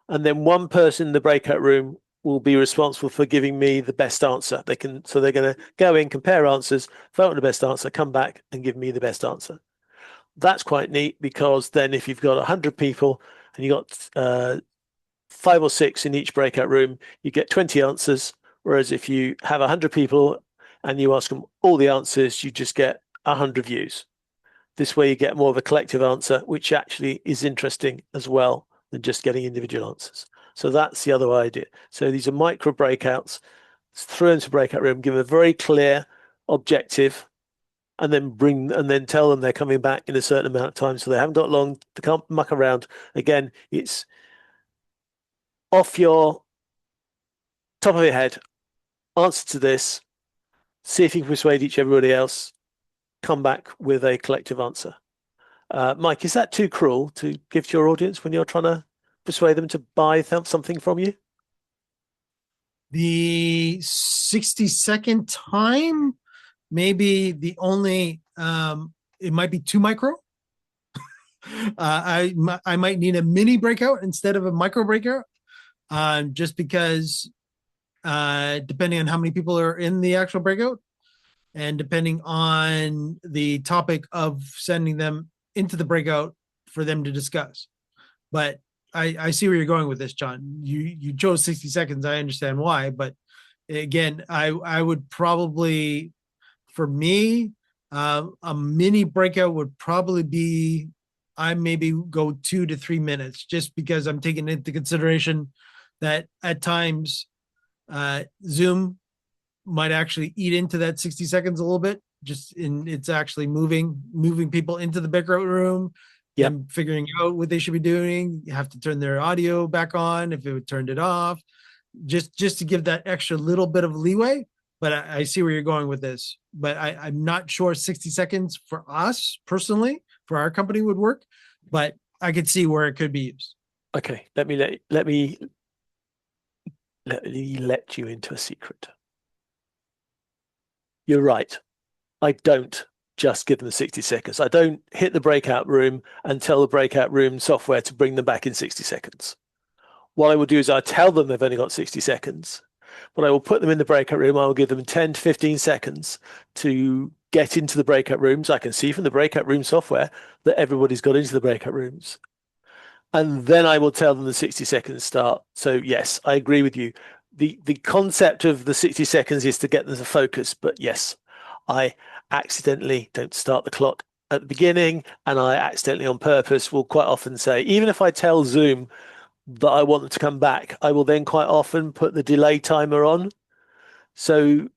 And then one person in the breakout room will be responsible for giving me the best answer. So they're going to go in, compare answers, vote on the best answer, come back and give me the best answer. That's quite neat, because then if you've got 100 people and you got 5 or 6 in each breakout room, you get 20 answers. Whereas if you have 100 people and you ask them all the answers, you just get 100 views. This way you get more of a collective answer, which actually is interesting as well than just getting individual answers. So that's the other idea. So these are micro breakouts, throw into a breakout room, give them a very clear objective, and then tell them they're coming back in a certain amount of time, so they haven't got long, they can't muck around. Again, it's off your top of your head, answer to this, see if you can persuade everybody else, come back with a collective answer. Mike, is that too cruel to give to your audience when you're trying to persuade them to buy something from you? The 60-second time, maybe the only, it might be too micro. I might need a mini breakout instead of a micro breakout, just because depending on how many people are in the actual breakout and depending on the topic of sending them into the breakout for them to discuss. But I see where you're going with this, John. You chose 60 seconds. I understand why, but again, I would probably, for me, a mini breakout would probably be, I maybe go 2 to 3 minutes, just because I'm taking into consideration that at times Zoom might actually eat into that 60 seconds a little bit. It's actually moving people into the breakout room. Yep. And figuring out what they should be doing. You have to turn their audio back on if it turned it off, just to give that extra little bit of leeway. But I see where you're going with this, but I'm not sure 60 seconds for us personally, for our company would work, but I could see where it could be used. Okay, let me let you into a secret. You're right. I don't just give them 60 seconds. I don't hit the breakout room and tell the breakout room software to bring them back in 60 seconds. What I will do is I tell them they've only got 60 seconds, but I will put them in the breakout room. I will give them 10 to 15 seconds to get into the breakout rooms. I can see from the breakout room software that everybody's got into the breakout rooms. And then I will tell them the 60 seconds start. So yes, I agree with you. The concept of the 60 seconds is to get them to focus, but yes, I accidentally don't start the clock at the beginning, and I accidentally on purpose will quite often say, even if I tell Zoom that I want them to come back, I will then quite often put the delay timer on. So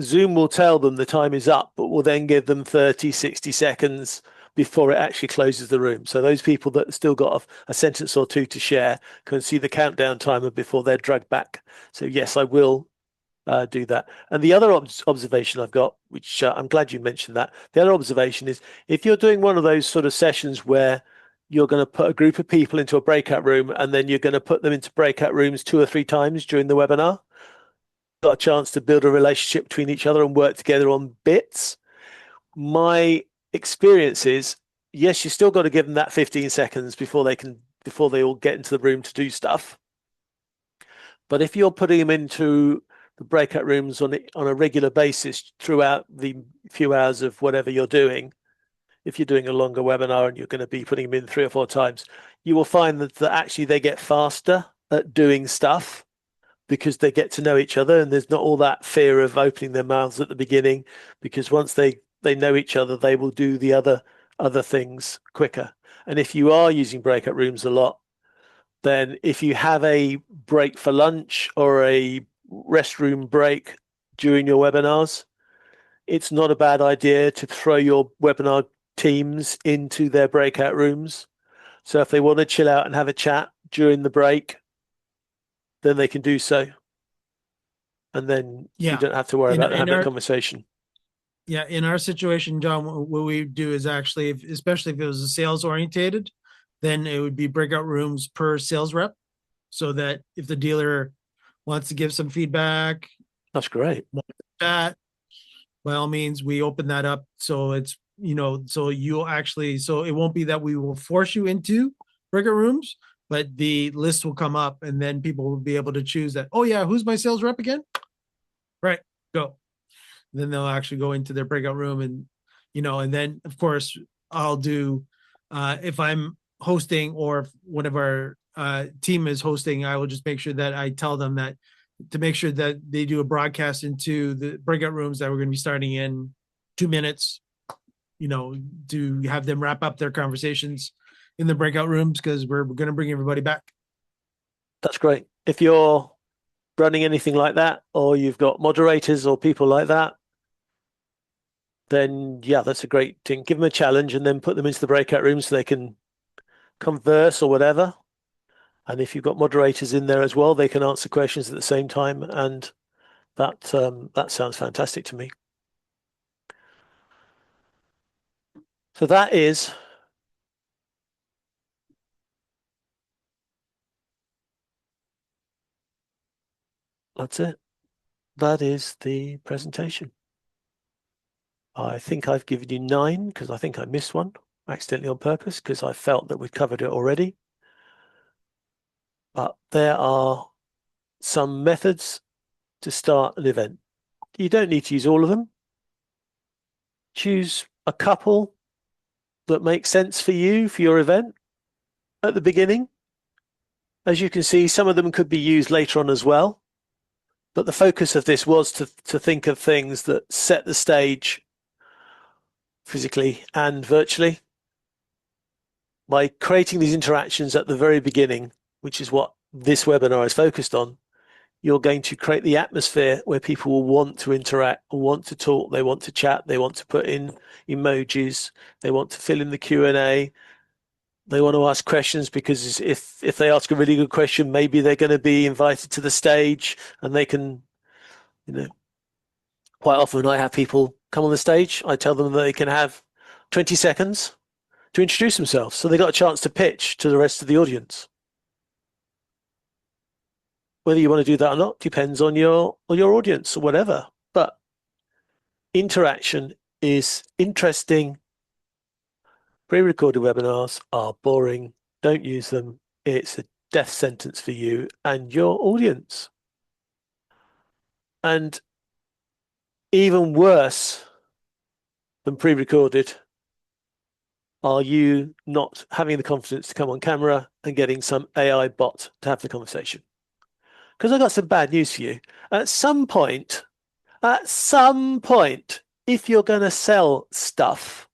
Zoom will tell them the time is up, but will then give them 30, 60 seconds before it actually closes the room. So those people that still got a sentence or two to share can see the countdown timer before they're dragged back. So yes, I will do that. And the other observation I've got, which I'm glad you mentioned that, the other observation is if you're doing one of those sort of sessions where you're going to put a group of people into a breakout room and then you're going to put them into breakout rooms 2 or 3 times during the webinar, got a chance to build a relationship between each other and work together on bits. My experience is, yes, you still got to give them that 15 seconds before they all get into the room to do stuff. But if you're putting them into the breakout rooms on a regular basis throughout the few hours of whatever you're doing, if you're doing a longer webinar and you're going to be putting them in 3 or 4 times, you will find that actually they get faster at doing stuff because they get to know each other, and there's not all that fear of opening their mouths at the beginning, because once they know each other, they will do the other other things quicker. And if you are using breakout rooms a lot, then if you have a break for lunch or a restroom break during your webinars, it's not a bad idea to throw your webinar teams into their breakout rooms. So if they want to chill out and have a chat during the break, then they can do so. And then you don't have to worry about having that conversation. Yeah, in our situation, John, what we do is actually, especially if it was a sales orientated, then it would be breakout rooms per sales rep, so that if the dealer wants to give some feedback, that's great. That by all means, we open that up. So it's, so you'll actually, so it won't be that we will force you into breakout rooms, but the list will come up and then people will be able to choose that. Oh yeah, who's my sales rep again? Right, go. Then they'll actually go into their breakout room and, and then of course I'll do, if I'm hosting or if one of our team is hosting, I will just make sure that I tell them that to make sure that they do a broadcast into the breakout rooms that we're going to be starting in 2 minutes, to have them wrap up their conversations in the breakout rooms, because we're going to bring everybody back. That's great. If you're running anything like that, or you've got moderators or people like that, then yeah, that's a great thing. Give them a challenge and then put them into the breakout room so they can converse or whatever. And if you've got moderators in there as well, they can answer questions at the same time. And that sounds fantastic to me. So that's it. That is the presentation. I think I've given you 9 because I think I missed one accidentally on purpose because I felt that we'd covered it already. But there are some methods to start an event. You don't need to use all of them. Choose a couple that make sense for you, for your event at the beginning. As you can see, some of them could be used later on as well. But the focus of this was to think of things that set the stage physically and virtually. By creating these interactions at the very beginning, which is what this webinar is focused on, you're going to create the atmosphere where people will want to interact, want to talk, they want to chat, they want to put in emojis, they want to fill in the Q&A, they want to ask questions, because if they ask a really good question, maybe they're going to be invited to the stage and they can, quite often I have people come on the stage, I tell them that they can have 20 seconds to introduce themselves, so they got a chance to pitch to the rest of the audience. Whether you want to do that or not depends on your audience or whatever. But interaction is interesting. Pre-recorded webinars are boring. Don't use them. It's a death sentence for you and your audience. And even worse than pre-recorded are you not having the confidence to come on camera and getting some AI bot to have the conversation. Because I've got some bad news for you. At some point, if you're going to sell stuff,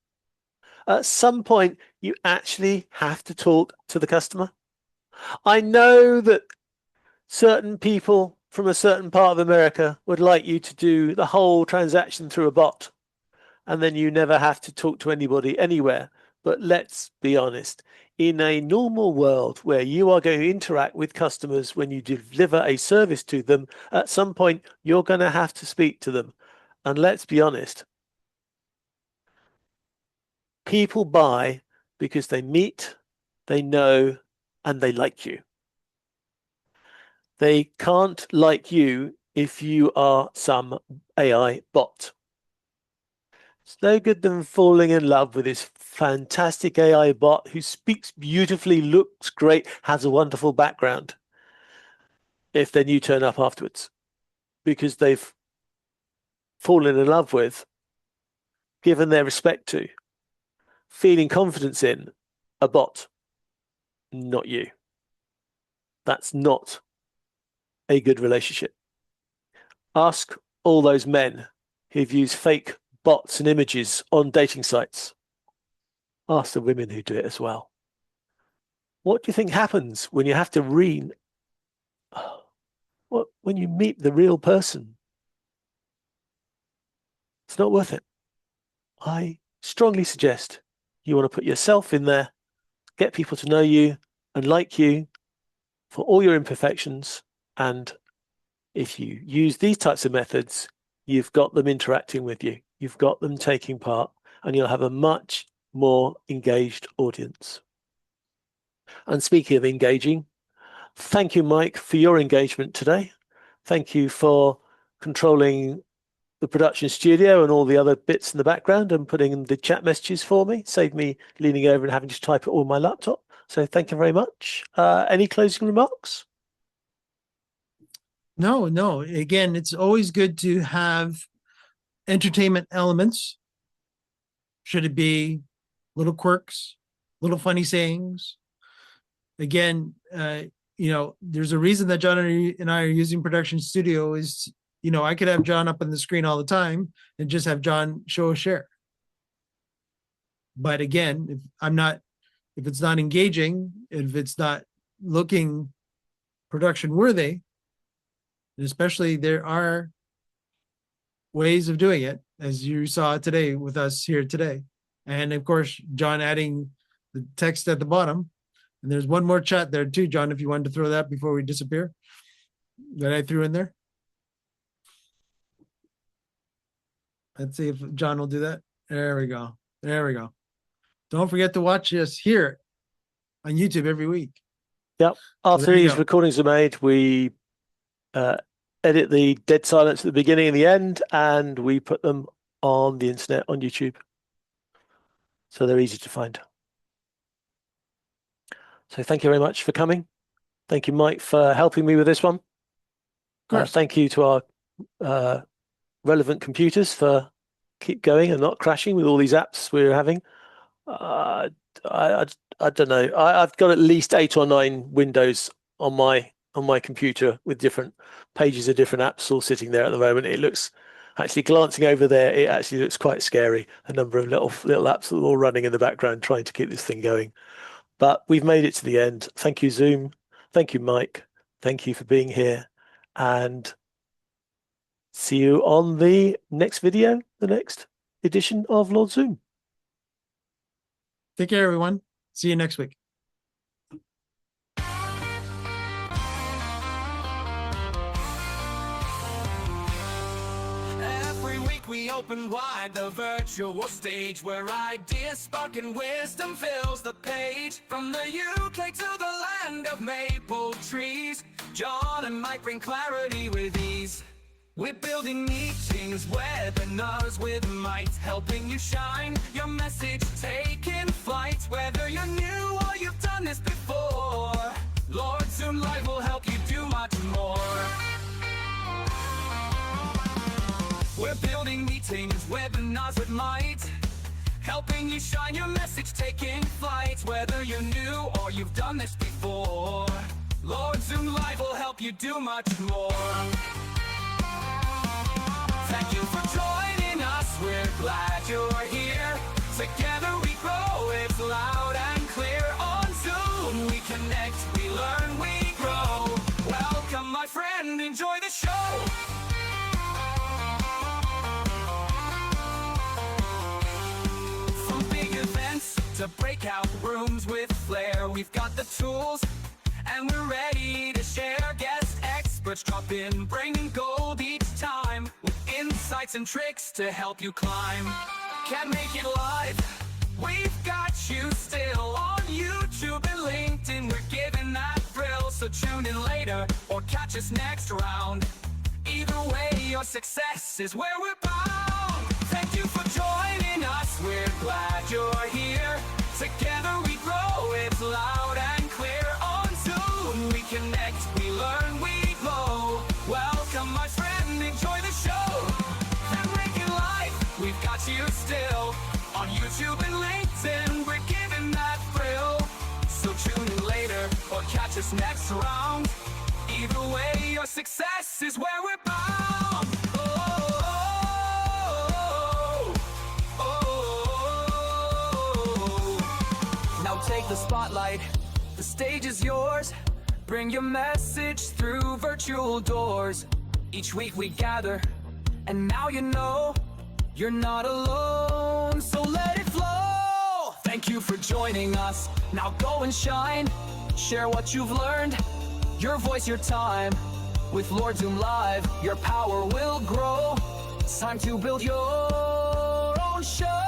at some point, you actually have to talk to the customer. I know that certain people from a certain part of America would like you to do the whole transaction through a bot, and then you never have to talk to anybody anywhere. But let's be honest, in a normal world where you are going to interact with customers when you deliver a service to them, at some point, you're going to have to speak to them. And let's be honest, people buy because they meet, they know, and they like you. They can't like you if you are some AI bot. It's no good them falling in love with this fantastic AI bot who speaks beautifully, looks great, has a wonderful background, if then you turn up afterwards, because they've fallen in love with, given their respect to, feeling confidence in a bot, not you. That's not a good relationship. Ask all those men who've used fake bots and images on dating sites. Ask the women who do it as well. What do you think happens when you have to read? When you meet the real person? It's not worth it. I strongly suggest you want to put yourself in there, get people to know you and like you for all your imperfections. And if you use these types of methods, you've got them interacting with you. You've got them taking part, and you'll have a much more engaged audience. And speaking of engaging, thank you, Mike, for your engagement today. Thank you for controlling the production studio and all the other bits in the background and putting in the chat messages for me. Saved me leaning over and having to type it all on my laptop. So thank you very much. Any closing remarks? No. Again, it's always good to have entertainment elements. Should it be little quirks, little funny sayings? Again, there's a reason that John and I are using Production Studio is, I could have John up on the screen all the time and just have John show a share. But again, if it's not engaging, if it's not looking production worthy, especially there are ways of doing it, as you saw today with us here today. And of course, John adding the text at the bottom. And there's one more chat there too, John, if you wanted to throw that before we disappear, that I threw in there. Let's see if John will do that. There we go. Don't forget to watch us here on YouTube every week. Yep. After there you these go. recordings are made, we edit the dead silence at the beginning and the end, and we put them on the internet on YouTube. So they're easy to find. So thank you very much for coming. Thank you, Mike, for helping me with this one. Thank you to our relevant computers for keep going and not crashing with all these apps we're having. I don't know. I've got at least 8 or 9 windows on my computer with different pages of different apps all sitting there at the moment. It looks, actually glancing over there, it actually looks quite scary. A number of little apps that are all running in the background trying to keep this thing going. But we've made it to the end. Thank you, Zoom. Thank you, Mike. Thank you for being here. And see you on the next video, the next edition of Lord Zoom. Take care, everyone. See you next week. Every week we open wide the virtual stage where ideas spark and wisdom fills the page. From the UK to the land of maple trees, John and Mike bring clarity with ease. We're building meetings, webinars with might, helping you shine your message, taking flight. Whether you're new or you've done this before, Lord Zoom Live will help you do much more. We're building meetings, webinars with might, helping you shine your message, taking flight. Whether you're new or you've done this before, Lord Zoom Live will help you do much more. Thank you for joining us, we're glad you're here. Together we grow, it's loud and clear. On Zoom we connect, we learn, we grow. Welcome my friend, enjoy the show. From big events to breakout rooms with flair, we've got the tools and we're ready to share. Guest experts drop in, bringing gold each time, with insights and tricks to help you climb. Can't make it live, we've got you still on YouTube and LinkedIn. We're giving that thrill, so tune in later or catch us next round. Either way, your success is where we're bound. Thank you for joining us, we're glad you're here. Together we grow, it's loud and clear. On Zoom we connect, we learn, we glow. Welcome my friend, enjoy the show. And make it live, we've got you still. On YouTube and LinkedIn, we're giving that thrill. So tune in later or catch us next round. Either way, your success is where we're bound. Oh, oh, oh, oh, oh. Take the spotlight, the stage is yours. Bring your message through virtual doors. Each week we gather, and now you know you're not alone. So let it flow. Thank you for joining us. Now go and shine. Share what you've learned. Your voice, your time. With Lord Zoom Live, your power will grow. It's time to build your own show.